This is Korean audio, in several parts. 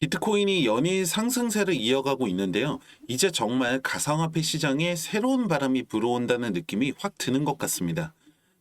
비트코인이 연일 상승세를 이어가고 있는데요. 이제 정말 가상화폐 시장에 새로운 바람이 불어온다는 느낌이 확 드는 것 같습니다.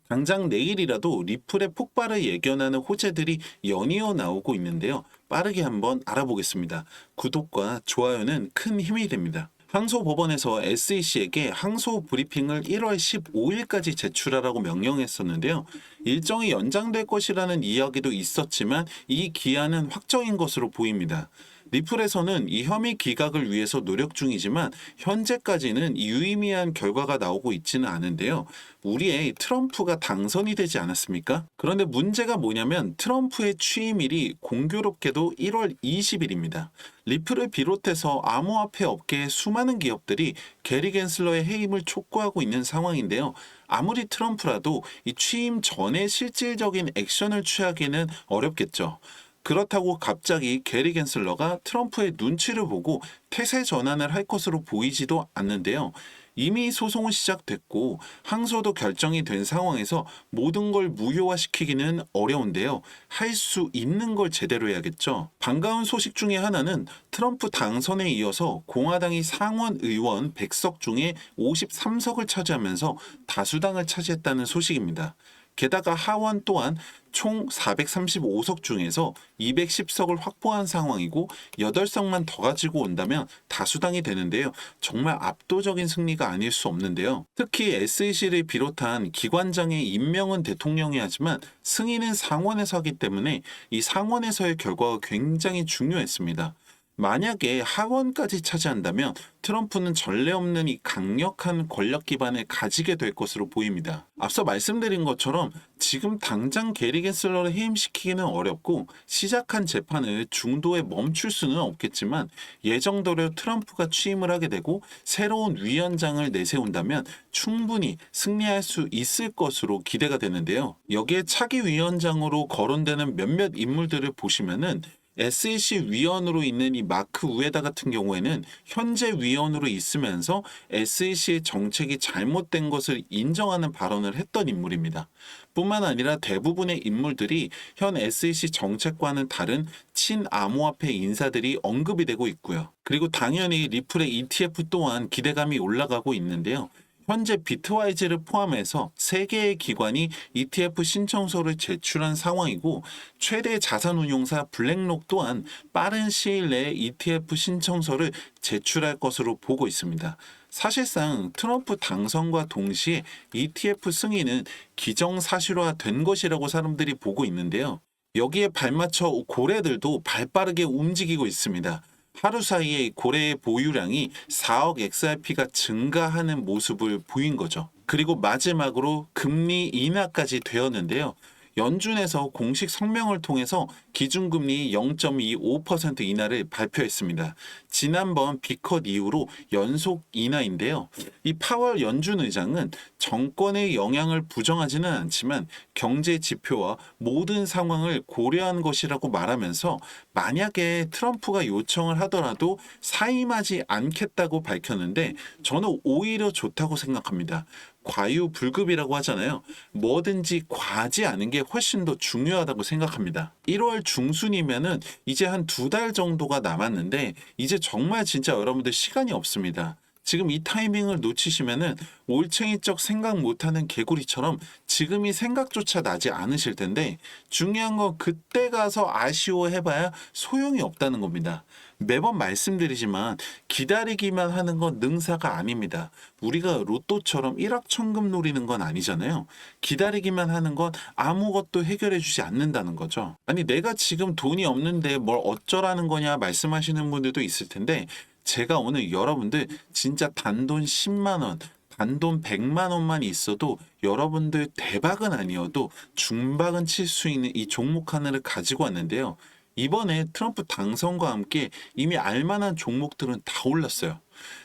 당장 내일이라도 리플의 폭발을 예견하는 호재들이 연이어 나오고 있는데요. 빠르게 한번 알아보겠습니다. 구독과 좋아요는 큰 힘이 됩니다. 항소법원에서 SEC에게 항소 브리핑을 1월 15일까지 제출하라고 명령했었는데요. 일정이 연장될 것이라는 이야기도 있었지만 이 기한은 확정인 것으로 보입니다. 리플에서는 이 혐의 기각을 위해서 노력 중이지만 현재까지는 유의미한 결과가 나오고 있지는 않은데요. 우리의 트럼프가 당선이 되지 않았습니까? 그런데 문제가 뭐냐면 트럼프의 취임일이 공교롭게도 1월 20일입니다. 리플을 비롯해서 암호화폐 업계의 수많은 기업들이 게리 겐슬러의 해임을 촉구하고 있는 상황인데요. 아무리 트럼프라도 이 취임 전에 실질적인 액션을 취하기는 어렵겠죠. 그렇다고 갑자기 게리 겐슬러가 트럼프의 눈치를 보고 태세 전환을 할 것으로 보이지도 않는데요. 이미 소송은 시작됐고 항소도 결정이 된 상황에서 모든 걸 무효화시키기는 어려운데요. 할 수 있는 걸 제대로 해야겠죠. 반가운 소식 중에 하나는 트럼프 당선에 이어서 공화당이 상원 의원 100석 중에 53석을 차지하면서 다수당을 차지했다는 소식입니다. 게다가 하원 또한 총 435석 중에서 210석을 확보한 상황이고 8석만 더 가지고 온다면 다수당이 되는데요. 정말 압도적인 승리가 아닐 수 없는데요. 특히 SEC를 비롯한 기관장의 임명은 대통령이 하지만 승인은 상원에서 하기 때문에 이 상원에서의 결과가 굉장히 중요했습니다. 만약에 하원까지 차지한다면 트럼프는 전례 없는 이 강력한 권력 기반을 가지게 될 것으로 보입니다. 앞서 말씀드린 것처럼 지금 당장 게리 겐슬러를 해임시키기는 어렵고 시작한 재판을 중도에 멈출 수는 없겠지만 예정대로 트럼프가 취임을 하게 되고 새로운 위원장을 내세운다면 충분히 승리할 수 있을 것으로 기대가 되는데요. 여기에 차기 위원장으로 거론되는 몇몇 인물들을 보시면은 SEC 위원으로 있는 이 마크 우에다 같은 경우에는 현재 위원으로 있으면서 SEC의 정책이 잘못된 것을 인정하는 발언을 했던 인물입니다. 뿐만 아니라 대부분의 인물들이 현 SEC 정책과는 다른 친암호화폐 인사들이 언급이 되고 있고요. 그리고 당연히 리플의 ETF 또한 기대감이 올라가고 있는데요. 현재 비트와이즈를 포함해서 3개의 기관이 ETF 신청서를 제출한 상황이고 최대 자산운용사 블랙록 또한 빠른 시일 내에 ETF 신청서를 제출할 것으로 보고 있습니다. 사실상 트럼프 당선과 동시에 ETF 승인은 기정사실화된 것이라고 사람들이 보고 있는데요. 여기에 발맞춰 고래들도 발빠르게 움직이고 있습니다. 하루 사이에 고래의 보유량이 4억 XRP가 증가하는 모습을 보인 거죠. 그리고 마지막으로 금리 인하까지 되었는데요. 연준에서 공식 성명을 통해서 기준금리 0.25% 인하를 발표했습니다. 지난번 비컷 이후로 연속 인하인데요. 이 파월 연준 의장은 정권의 영향을 부정하지는 않지만 경제 지표와 모든 상황을 고려한 것이라고 말하면서 만약에 트럼프가 요청을 하더라도 사임하지 않겠다고 밝혔는데 저는 오히려 좋다고 생각합니다. 과유불급이라고 하잖아요. 뭐든지 과하지 않은 게 훨씬 더 중요하다고 생각합니다. 1월 중순이면은 이제 한 2달 정도가 남았는데 이제 정말 진짜 여러분들 시간이 없습니다. 지금 이 타이밍을 놓치시면은 올챙이적 생각 못하는 개구리처럼 지금이 생각조차 나지 않으실 텐데 중요한 건 그때 가서 아쉬워해봐야 소용이 없다는 겁니다. 매번 말씀드리지만 기다리기만 하는 건 능사가 아닙니다. 우리가 로또처럼 일확천금 노리는 건 아니잖아요. 기다리기만 하는 건 아무것도 해결해 주지 않는다는 거죠. 아니 내가 지금 돈이 없는데 뭘 어쩌라는 거냐 말씀하시는 분들도 있을 텐데 제가 오늘 여러분들 진짜 단돈 10만 원, 단돈 100만 원만 있어도 여러분들 대박은 아니어도 중박은 칠 수 있는 이 종목 하나를 가지고 왔는데요. 이번에 트럼프 당선과 함께 이미 알만한 종목들은 다 올랐어요.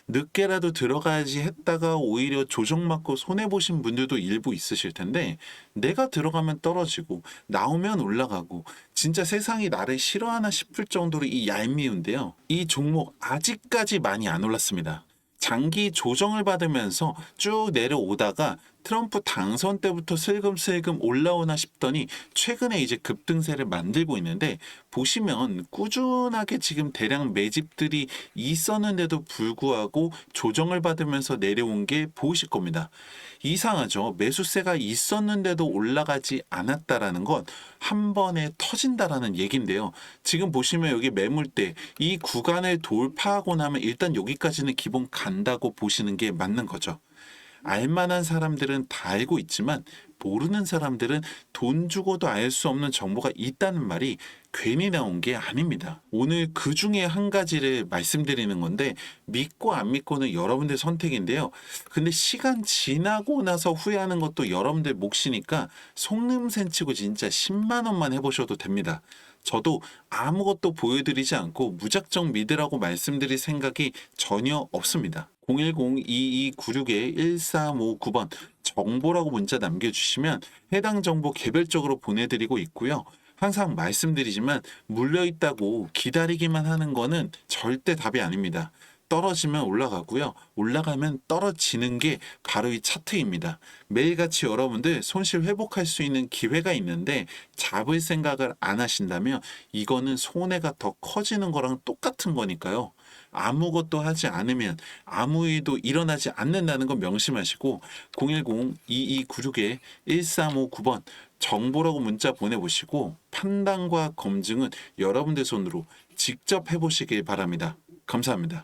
늦게라도 들어가야지 했다가 오히려 조정맞고 손해보신 분들도 일부 있으실 텐데 내가 들어가면 떨어지고 나오면 올라가고 진짜 세상이 나를 싫어하나 싶을 정도로 이 얄미운데요. 이 종목 아직까지 많이 안 올랐습니다. 장기 조정을 받으면서 쭉 내려오다가 트럼프 당선 때부터 슬금슬금 올라오나 싶더니 최근에 이제 급등세를 만들고 있는데, 보시면 꾸준하게 지금 대량 매집들이 있었는데도 불구하고 조정을 받으면서 내려온 게 보이실 겁니다. 이상하죠. 매수세가 있었는데도 올라가지 않았다라는 건 한 번에 터진다라는 얘긴데요. 지금 보시면 여기 매물대 이 구간을 돌파하고 나면 일단 여기까지는 기본 간다고 보시는 게 맞는 거죠. 알만한 사람들은 다 알고 있지만 모르는 사람들은 돈 주고도 알 수 없는 정보가 있다는 말이 괜히 나온 게 아닙니다. 오늘 그 중에 한 가지를 말씀드리는 건데, 믿고 안 믿고는 여러분들 선택인데요. 근데 시간 지나고 나서 후회하는 것도 여러분들 몫이니까 속는셈 치고 진짜 10만 원만 해보셔도 됩니다. 저도 아무것도 보여드리지 않고 무작정 믿으라고 말씀드릴 생각이 전혀 없습니다. 010-2296-1359번 정보라고 문자 남겨주시면 해당 정보 개별적으로 보내드리고 있고요. 항상 말씀드리지만 물려있다고 기다리기만 하는 거는 절대 답이 아닙니다. 떨어지면 올라가고요. 올라가면 떨어지는 게 바로 이 차트입니다. 매일같이 여러분들 손실 회복할 수 있는 기회가 있는데 잡을 생각을 안 하신다면 이거는 손해가 더 커지는 거랑 똑같은 거니까요. 아무것도 하지 않으면 아무 일도 일어나지 않는다는 건 명심하시고, 010-2296-1359번 정보라고 문자 보내보시고 판단과 검증은 여러분들 손으로 직접 해보시길 바랍니다. 감사합니다.